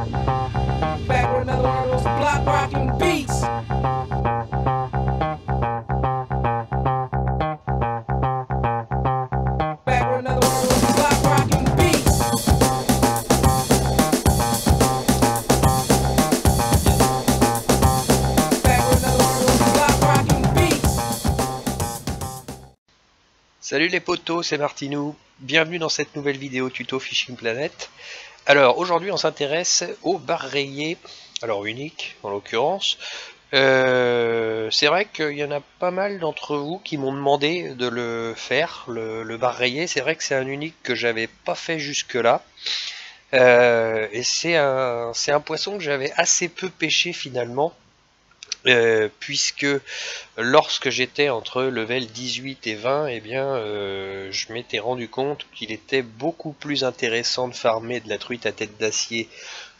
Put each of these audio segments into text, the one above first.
Back with another one of those block rocking beats. Back with another one of those block rocking beats. Back with another one of those block rocking beats. Salut les potos, c'est Martinou. Bienvenue dans cette nouvelle vidéo tuto Fishing Planet. Alors aujourd'hui on s'intéresse aux barres rayées, alors uniques en l'occurrence. C'est vrai qu'il y en a pas mal d'entre vous qui m'ont demandé de le faire, le bar rayé. C'est vrai que c'est un unique que j'avais pas fait jusque là. Et c'est un poisson que j'avais assez peu pêché finalement. Puisque lorsque j'étais entre level 18 et 20, eh bien, je m'étais rendu compte qu'il était beaucoup plus intéressant de farmer de la truite à tête d'acier,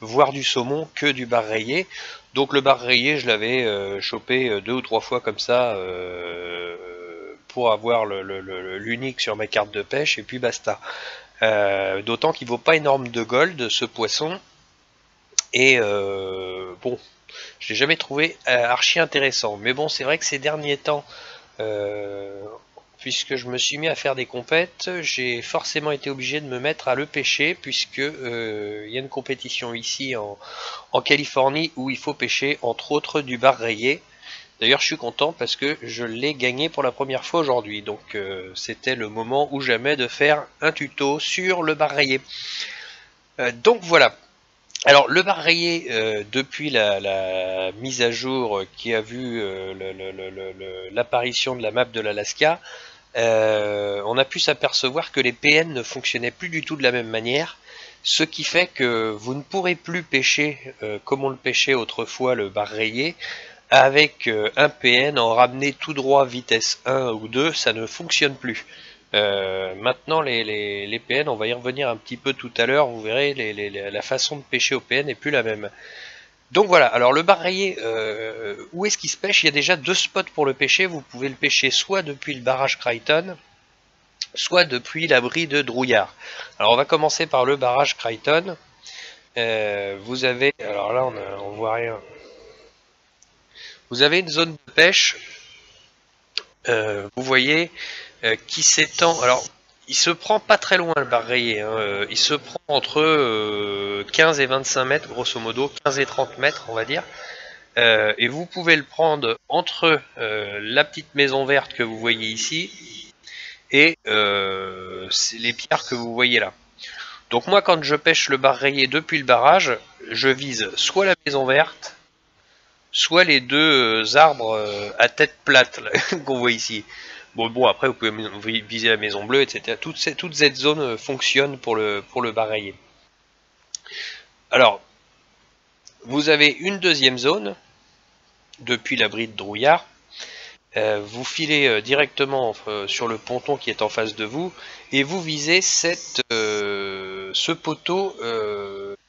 voire du saumon, que du bar rayé. Donc le bar rayé, je l'avais chopé 2 ou 3 fois comme ça, pour avoir l'unique sur ma carte de pêche, et puis basta. D'autant qu'il vaut pas énorme de gold, ce poisson. Et bon, je l'ai jamais trouvé archi intéressant. Mais bon, c'est vrai que ces derniers temps, puisque je me suis mis à faire des compètes, j'ai forcément été obligé de me mettre à le pêcher, puisque il y a une compétition ici en Californie où il faut pêcher entre autres du bar rayé. D'ailleurs, je suis content parce que je l'ai gagné pour la première fois aujourd'hui. Donc c'était le moment ou jamais de faire un tuto sur le bar rayé. Donc voilà. Alors le bar rayé, depuis la mise à jour qui a vu l'apparition de la map de l'Alaska, on a pu s'apercevoir que les PN ne fonctionnaient plus du tout de la même manière, ce qui fait que vous ne pourrez plus pêcher comme on le pêchait autrefois le bar rayé, avec un PN en ramené tout droit vitesse 1 ou 2, ça ne fonctionne plus. Maintenant les PN, on va y revenir un petit peu tout à l'heure, vous verrez la façon de pêcher au PN n'est plus la même. Donc voilà, alors le bar rayé, où est-ce qu'il se pêche? Il y a déjà 2 spots pour le pêcher. Vous pouvez le pêcher soit depuis le barrage Crichton, soit depuis l'abri de Drouillard. Alors on va commencer par le barrage Crichton. Vous avez, alors là on voit rien, vous avez une zone de pêche, vous voyez, qui s'étend. Alors il se prend pas très loin le bar rayé, hein. Il se prend entre 15 et 25 mètres grosso modo, 15 et 30 mètres on va dire. Et vous pouvez le prendre entre la petite maison verte que vous voyez ici et les pierres que vous voyez là. Donc moi quand je pêche le bar rayé depuis le barrage, je vise soit la maison verte, soit les 2 arbres à tête plate qu'on voit ici. Bon, après vous pouvez viser la maison bleue, etc. Toute cette zone fonctionne pour le bar rayé. Alors, vous avez une deuxième zone, depuis l'abri de Drouillard. Vous filez directement sur le ponton qui est en face de vous, et vous visez ce poteau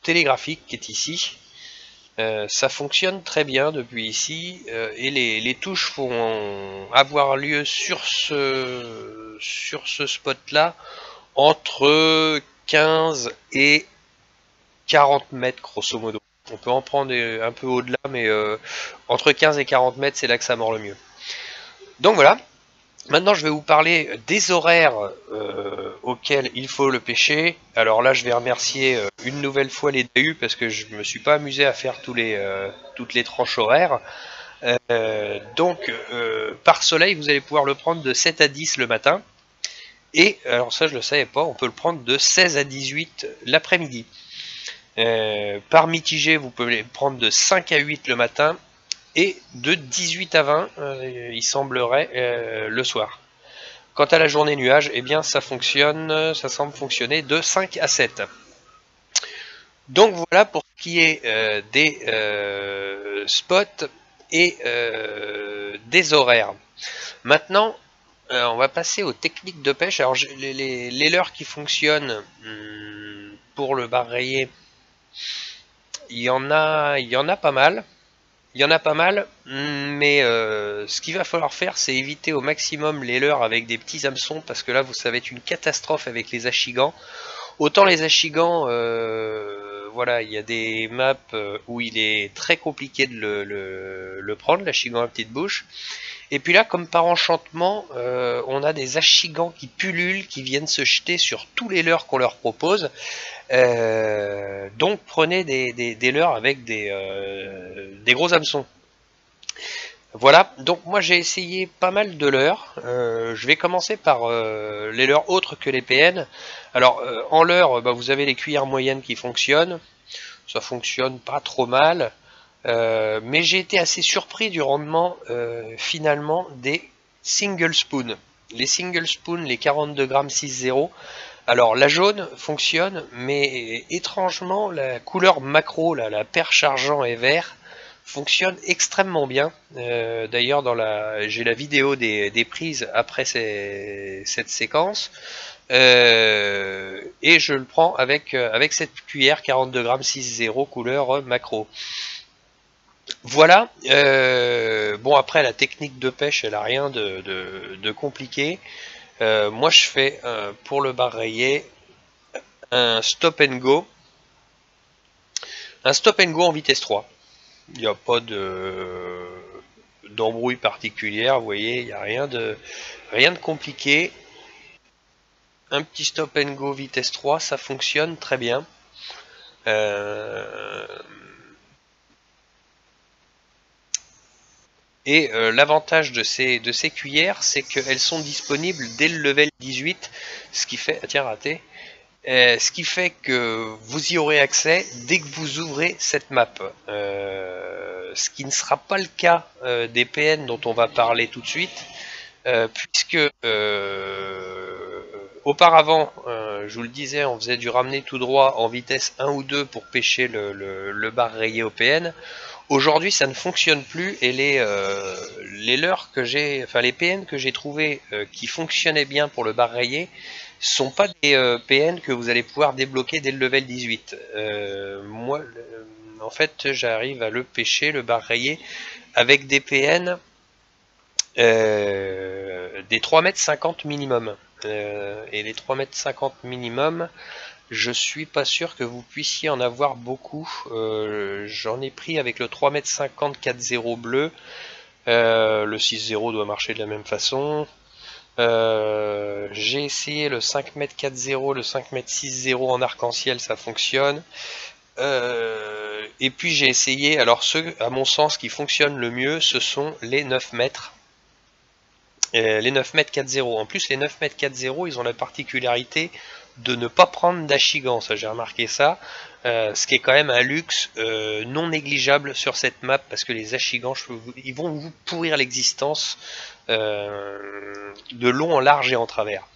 télégraphique qui est ici. Ça fonctionne très bien depuis ici, et les touches vont avoir lieu sur ce spot là entre 15 et 40 mètres grosso modo. On peut en prendre un peu au-delà, mais entre 15 et 40 mètres c'est là que ça mord le mieux. Donc voilà, maintenant je vais vous parler des horaires auxquels il faut le pêcher. Alors là je vais remercier une nouvelle fois les DAU parce que je me suis pas amusé à faire toutes les tranches horaires. Donc par soleil vous allez pouvoir le prendre de 7 à 10 le matin. Et alors ça je le savais pas, on peut le prendre de 16 à 18 l'après-midi. Par mitigé vous pouvez le prendre de 5 à 8 le matin. Et de 18 à 20, il semblerait, le soir. Quant à la journée nuage, eh bien ça semble fonctionner de 5 à 7. Donc voilà pour ce qui est des spots et des horaires. Maintenant, on va passer aux techniques de pêche. Alors les leurres qui fonctionnent pour le bar rayé, il y en a pas mal. Il y en a pas mal, mais ce qu'il va falloir faire, c'est éviter au maximum les leurres avec des petits hameçons, parce que là, ça va être une catastrophe avec les achigans. Autant les achigans, voilà, il y a des maps où il est très compliqué de le prendre, l'Achigan à petite bouche. Et puis là, comme par enchantement, on a des Achigans qui pullulent, qui viennent se jeter sur tous les leurres qu'on leur propose. Donc prenez des leurres avec des gros hameçons. Voilà, donc moi j'ai essayé pas mal de leurres. Je vais commencer par les leurres autres que les PN. Alors en leurre, bah, vous avez les cuillères moyennes qui fonctionnent. Ça fonctionne pas trop mal. Mais j'ai été assez surpris du rendement finalement des single spoon. Les single spoon, les 42 grammes 6,0. Alors la jaune fonctionne, mais étrangement la couleur macro, là, la perche argent et vert, fonctionne extrêmement bien. D'ailleurs, j'ai la vidéo des prises après cette séquence. Et je le prends avec cette cuillère 42 grammes 6,0 couleur macro. Voilà. Bon, après la technique de pêche, elle a rien de compliqué. Moi, je fais pour le bar rayé un stop and go. Un stop and go en vitesse 3. Il n'y a pas d'embrouille particulière, vous voyez, il n'y a rien de compliqué. Un petit stop and go vitesse 3, ça fonctionne très bien. Et l'avantage de ces cuillères, c'est qu'elles sont disponibles dès le level 18, ce qui fait... Ah, tiens, raté. Ce qui fait que vous y aurez accès dès que vous ouvrez cette map. Ce qui ne sera pas le cas des PN dont on va parler tout de suite, puisque auparavant, je vous le disais, on faisait du ramener tout droit en vitesse 1 ou 2 pour pêcher le bar rayé au PN. Aujourd'hui, ça ne fonctionne plus et les leurres que j'ai, enfin les PN que j'ai trouvé qui fonctionnaient bien pour le bar rayé, sont pas des PN que vous allez pouvoir débloquer dès le level 18. Moi, en fait, j'arrive à le pêcher, le bar rayé, avec des PN des 3,50 m minimum. Et les 3,50 m minimum, je suis pas sûr que vous puissiez en avoir beaucoup. J'en ai pris avec le 3,50 m 4,0 bleu. Le 6,0 doit marcher de la même façon. J'ai essayé le 5 m 4,0, le 5 m 6,0 en arc-en-ciel, ça fonctionne. Et puis j'ai essayé, alors ceux à mon sens qui fonctionnent le mieux, ce sont les 9 mètres. Les 9 mètres 4,0. En plus, les 9 mètres 4,0, ils ont la particularité de ne pas prendre d'achigan. Ça, j'ai remarqué ça. Ce qui est quand même un luxe non négligeable sur cette map parce que les achigans, ils vont vous pourrir l'existence de long en large et en travers.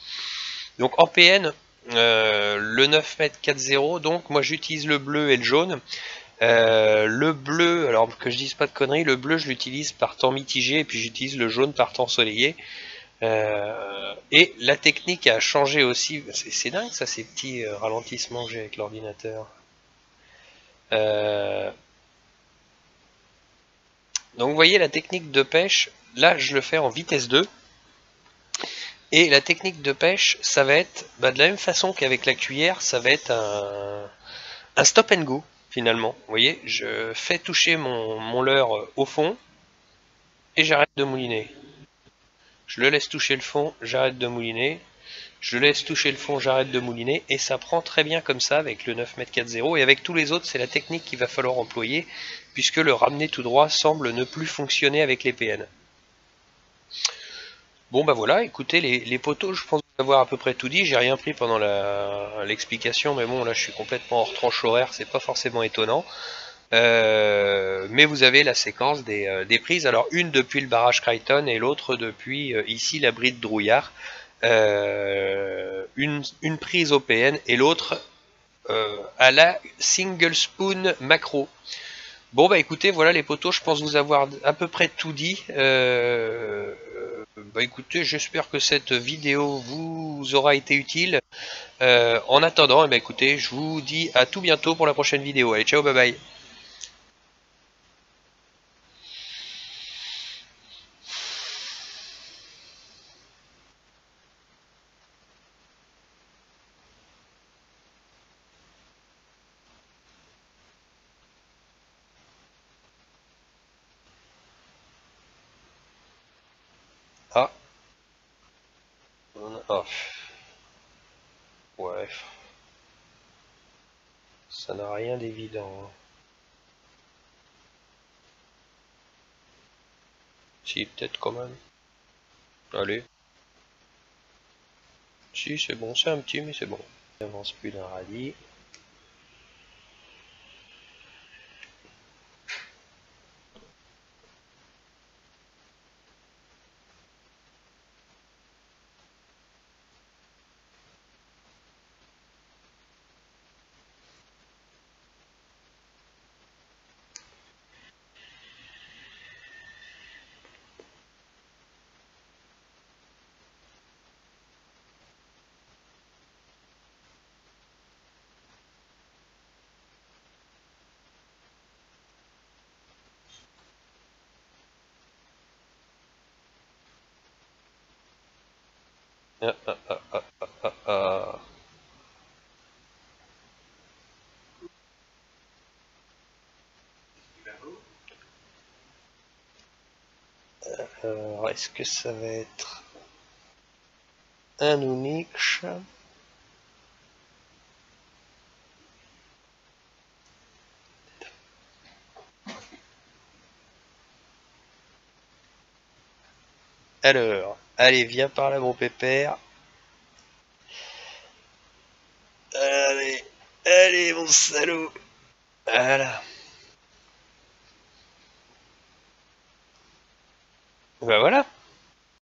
Donc en PN, le 9 mètres 4,0, donc moi j'utilise le bleu et le jaune. Le bleu, alors que je dise pas de conneries, le bleu je l'utilise par temps mitigé et puis j'utilise le jaune par temps ensoleillé. Et la technique a changé aussi. C'est dingue ça, ces petits ralentissements que j'ai avec l'ordinateur. Donc vous voyez la technique de pêche, là je le fais en vitesse 2. Et la technique de pêche, ça va être de la même façon qu'avec la cuillère, ça va être un stop and go finalement. Vous voyez, je fais toucher mon leurre au fond et j'arrête de mouliner. Je le laisse toucher le fond, j'arrête de mouliner. Je laisse toucher le fond, j'arrête de mouliner. Et ça prend très bien comme ça avec le 9 m 4,0. Et avec tous les autres, c'est la technique qu'il va falloir employer puisque le ramener tout droit semble ne plus fonctionner avec les PN. Bon bah voilà, écoutez, les poteaux, je pense avoir à peu près tout dit. J'ai rien pris pendant l'explication, mais bon là je suis complètement hors tranche horaire, c'est pas forcément étonnant. Mais vous avez la séquence des prises, alors une depuis le barrage Crichton et l'autre depuis ici l'abri de Drouillard. Une prise au PN et l'autre à la single spoon macro. Bon bah écoutez, voilà les potos, je pense vous avoir à peu près tout dit. Bah écoutez, j'espère que cette vidéo vous aura été utile. En attendant, bah écoutez, je vous dis à tout bientôt pour la prochaine vidéo. Allez, ciao, bye bye. Oh, ouais. Ça n'a rien d'évident, hein. Si, peut-être quand même. Allez. Si, c'est bon, c'est un petit, mais c'est bon. Il avance plus d'un radis. Ah, ah, ah, ah, ah, ah. Alors, est-ce que ça va être un Unix? Alors, allez, viens par là, mon pépère. Allez, allez, mon salaud. Voilà. Bah voilà.